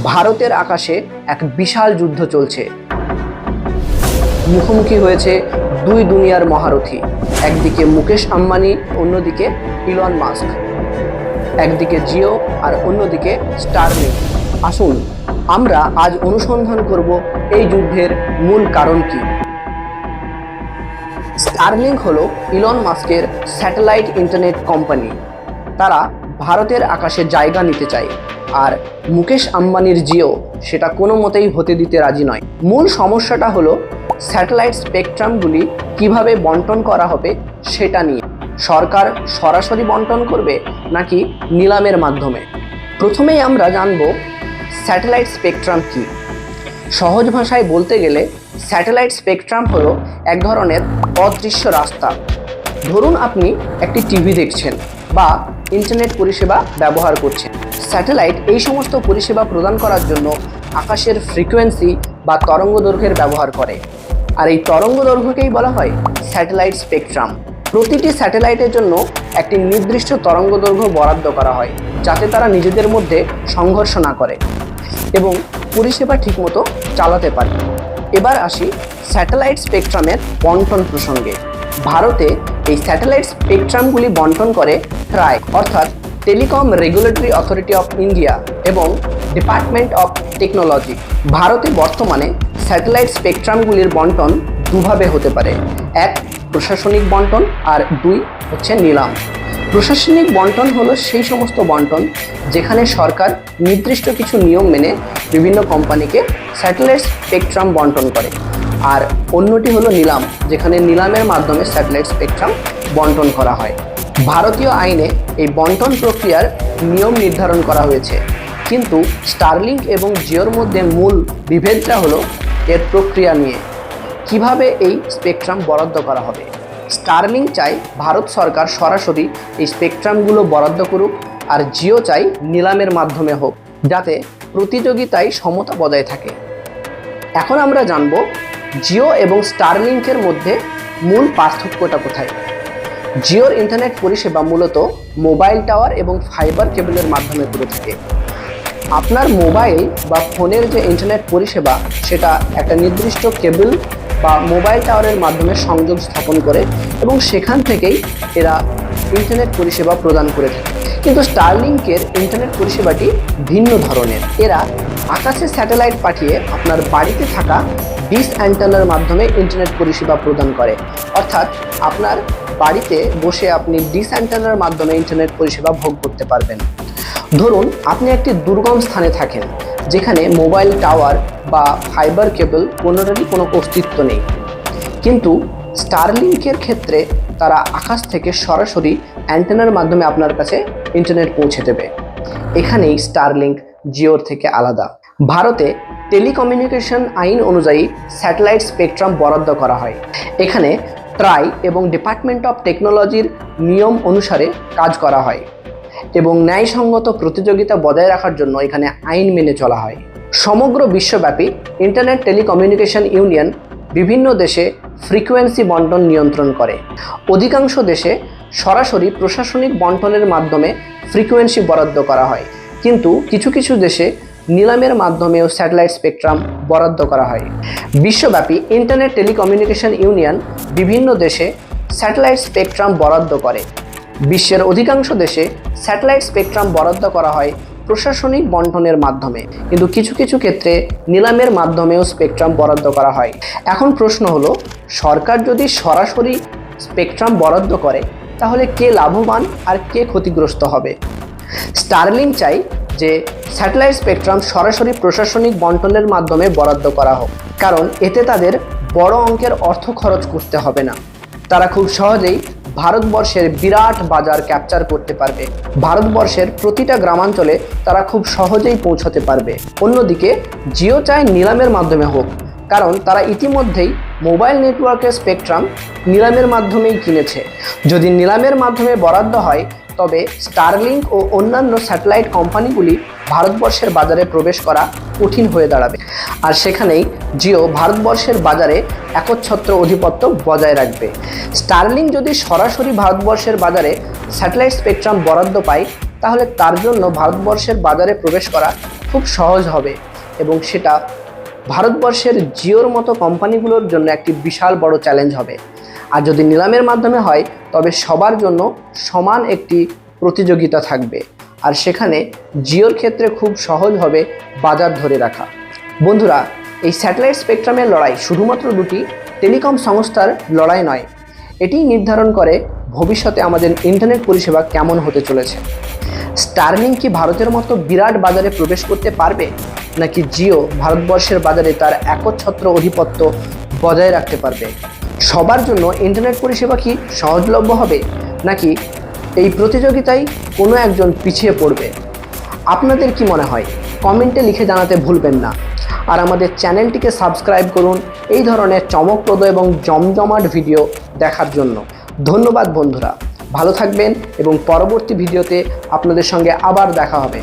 ভারতের আকাশে এক বিশাল যুদ্ধ চলছে। মুখোমুখি হয়েছে দুই দুনিয়ার মহারথী, একদিকে মুকেশ আম্বানি, অন্যদিকে ইলন মাস্ক। একদিকে জিও আর অন্যদিকে স্টারলিংক। আসুন আমরা আজ অনুসন্ধান করব এই যুদ্ধের মূল কারণ কি। স্টারলিংক হলো ইলন মাস্কের স্যাটেলাইট ইন্টারনেট কোম্পানি। তারা ভারতের আকাশে জায়গা নিতে চায়, আর মুকেশ আম্বানির জিও সেটা কোনো মতেই হতে দিতে রাজি নয়। মূল সমস্যাটা হলো স্যাটেলাইট স্পেকট্রামগুলি কিভাবে বন্টন করা হবে সেটা নিয়ে। সরকার সরাসরি বন্টন করবে নাকি নিলামের মাধ্যমে? প্রথমেই আমরা জানব স্যাটেলাইট স্পেকট্রাম কি। সহজ ভাষায় বলতে গেলে স্যাটেলাইট স্পেকট্রাম হলো এক ধরনের অদৃশ্য রাস্তা। ধরুন আপনি একটি টিভি দেখছেন বা ইন্টারনেট পরিষেবা ব্যবহার করছেন। স্যাটেলাইট এই সমস্ত পরিষেবা প্রদান করার জন্য আকাশের ফ্রিকোয়েন্সি বা তরঙ্গ দৈর্ঘ্যের ব্যবহার করে, আর এই তরঙ্গ দৈর্ঘ্যকেই বলা হয় স্যাটেলাইট স্পেকট্রাম। প্রতিটি স্যাটেলাইটের জন্য একটি নির্দিষ্ট তরঙ্গ দৈর্ঘ্য বরাদ্দ করা হয়, যাতে তারা নিজেদের মধ্যে সংঘর্ষ না করে এবং পরিষেবা ঠিকমতো চালাতে পারে। এবার আসি স্যাটেলাইট স্পেকট্রামের বন্টন প্রসঙ্গে। ভারতে এই স্যাটেলাইট স্পেকট্রামগুলি বন্টন করে ট্রাই, অর্থাৎ telecom regulatory authority of India এবং ডিপার্টমেন্ট অফ টেকনোলজি। ভারতে বর্তমানে স্যাটেলাইট স্পেকট্রামগুলির বন্টন দুভাবে হতে পারে। এক, প্রশাসনিক বন্টন, আর দুই হচ্ছে নিলাম। প্রশাসনিক বন্টন হলো সেই সমস্ত বন্টন যেখানে সরকার নির্দিষ্ট কিছু নিয়ম মেনে বিভিন্ন কোম্পানিকে স্যাটেলাইট স্পেকট্রাম বন্টন করে, আর অন্যটি হলো নিলাম, যেখানে নিলামের মাধ্যমে স্যাটেলাইট স্পেকট্রাম বন্টন করা হয়। ভারতীয় আইনে এই বন্টন প্রক্রিয়ার নিয়ম নির্ধারণ করা হয়েছে, কিন্তু স্টারলিংক এবং জিওর মধ্যে মূল বিভেদটা হলো এর প্রক্রিয়া নিয়ে। কিভাবে এই স্পেকট্রাম বরাদ্দ করা হবে? স্টারলিংক চায় ভারত সরকার সরাসরি এই স্পেকট্রামগুলো বরাদ্দ করুক, আর জিও চায় নিলামের মাধ্যমে হোক, যাতে প্রতিযোগিতায় সমতা বজায় থাকে। এখন আমরা জানব জিও এবং স্টারলিংকের মধ্যে মূল পার্থক্যটা কোথায়। জিওর ইন্টারনেট পরিষেবা মূলত মোবাইল টাওয়ার এবং ফাইবার কেবলের মাধ্যমে করে থাকে। আপনার মোবাইল বা ফোনের যে ইন্টারনেট পরিষেবা সেটা একটা নির্দিষ্ট কেবল বা মোবাইল টাওয়ারের মাধ্যমে সংযোগ স্থাপন করে এবং সেখান থেকেই এরা ইন্টারনেট পরিষেবা প্রদান করে থাকে। কিন্তু স্টারলিংকের ইন্টারনেট পরিষেবাটি ভিন্ন ধরনের। এরা আকাশে স্যাটেলাইট পাঠিয়ে আপনার বাড়িতে থাকা ডিশ অ্যান্টেনার মাধ্যমে ইন্টারনেট পরিষেবা প্রদান করে, অর্থাৎ আপনার বাড়িতে বসে আপনি ডিশ অ্যান্টেনার মাধ্যমে ইন্টারনেট পরিষেবা ভোগ করতে পারবেন। ধরুন আপনি একটি দুর্গম স্থানে থাকেন, যেখানে মোবাইল টাওয়ার বা ফাইবার কেবল কোনোটারই কোনো অস্তিত্ব নেই, কিন্তু স্টারলিংকের ক্ষেত্রে তারা আকাশ থেকে সরাসরি অ্যান্টেনার মাধ্যমে আপনার কাছে ইন্টারনেট পৌঁছে দেবে। এখানেই স্টারলিংক জিওর থেকে আলাদা। ভারতে টেলিকমিউনিকেশন আইন অনুযায়ী স্যাটেলাইট স্পেকট্রাম বরাদ্দ করা হয়। এখানে ট্রাই এবং ডিপার্টমেন্ট অফ টেকনোলজির নিয়ম অনুসারে কাজ করা হয় এবং ন্যায়সঙ্গত প্রতিযোগিতা বজায় রাখার জন্য এখানে আইন মেনে চলা হয়। সমগ্র বিশ্বব্যাপী ইন্টারনেট টেলিকমিউনিকেশন ইউনিয়ন বিভিন্ন দেশে ফ্রিকোয়েন্সি বন্টন নিয়ন্ত্রণ করে। অধিকাংশ দেশে সরাসরি প্রশাসনিক বন্টনের মাধ্যমে ফ্রিকোয়েন্সি বরাদ্দ করা হয়, কিন্তু কিছু কিছু দেশে নিলামের মাধ্যমেও স্যাটেলাইট স্পেকট্রাম বরাদ্দ করা হয়। বিশ্বব্যাপী ইন্টারনেট টেলিকমিউনিকেশন ইউনিয়ন বিভিন্ন দেশে স্যাটেলাইট স্পেকট্রাম বরাদ্দ করে। বিশ্বের অধিকাংশ দেশে স্যাটেলাইট স্পেকট্রাম বরাদ্দ করা হয় প্রশাসনিক বন্টনের মাধ্যমে, কিন্তু কিছু কিছু ক্ষেত্রে নিলামের মাধ্যমেও স্পেকট্রাম বরাদ্দ করা হয়। এখন প্রশ্ন হলো, সরকার যদি সরাসরি স্পেকট্রাম বরাদ্দ করে তাহলে কে লাভবান আর কে ক্ষতিগ্রস্ত হবে? স্টারলিংক চাই যে স্যাটেলাইট স্পেকট্রাম সরাসরি প্রশাসনিক বন্টনের মাধ্যমে বরাদ্দ করা হোক, কারণ এতে তাদের বড় অঙ্কের অর্থ খরচ করতে হবে না। তারা খুব সহজেই ভারতবর্ষের বিরাট বাজার ক্যাপচার করতে পারবে। ভারতবর্ষের প্রতিটা গ্রামাঞ্চলে তারা খুব সহজেই পৌঁছাতে পারবে। অন্যদিকে জিও চায় নিলামের মাধ্যমে হোক, কারণ তারা ইতিমধ্যেই মোবাইল নেটওয়ার্কের স্পেকট্রাম নিলামের মাধ্যমেই কিনেছে। যদি নিলামের মাধ্যমে বরাদ্দ হয় তবে স্টারলিংক ও অন্যান্য স্যাটেলাইট কোম্পানিগুলি ভারতবর্ষের বাজারে প্রবেশ করা কঠিন হয়ে দাঁড়াবে, আর সেখানেই জিও ভারতবর্ষের বাজারে একচ্ছত্র আধিপত্য বজায় রাখবে। স্টারলিংক যদি সরাসরি ভারতবর্ষের বাজারে স্যাটেলাইট স্পেকট্রাম বরাদ্দ পায় তাহলে তার জন্য ভারতবর্ষের বাজারে প্রবেশ করা খুব খুব সহজ হবে এবং সেটা ভারতবর্ষের জিওর মতো কোম্পানিগুলোর জন্য একটি বিশাল বড় চ্যালেঞ্জ হবে। আর যদি নিলামের মাধ্যমে হয় তবে সবার জন্য সমান একটি প্রতিযোগিতা থাকবে, আর সেখানে জিওর ক্ষেত্রে খুব সহজ হবে বাজার ধরে রাখা। বন্ধুরা, এই স্যাটেলাইট স্পেকট্রামের লড়াই শুধুমাত্র দুটি টেলিকম সংস্থার লড়াই নয়, এটি নির্ধারণ করে ভবিষ্যতে আমাদের ইন্টারনেট পরিষেবা কেমন হতে চলেছে। স্টারলিংক কি ভারতের মতো বিরাট বাজারে প্রবেশ করতে পারবে, নাকি জিও ভারতবর্ষের বাজারে তার একচ্ছত্র আধিপত্য বজায় রাখতে পারবে? সবার জন্য ইন্টারনেট পরিষেবা কি সহজলভ্য হবে, নাকি এই প্রতিযোগিতায় কোনো একজন পিছিয়ে পড়বে? আপনাদের কি মনে হয়? কমেন্টে লিখে জানাতে ভুলবেন না। আর আমাদের চ্যানেলটিকে সাবস্ক্রাইব করুন এই ধরনের চমকপ্রদ এবং জমজমাট ভিডিও দেখার জন্য। ধন্যবাদ বন্ধুরা, ভালো থাকবেন এবং পরবর্তী ভিডিওতে আপনাদের সঙ্গে আবার দেখা হবে।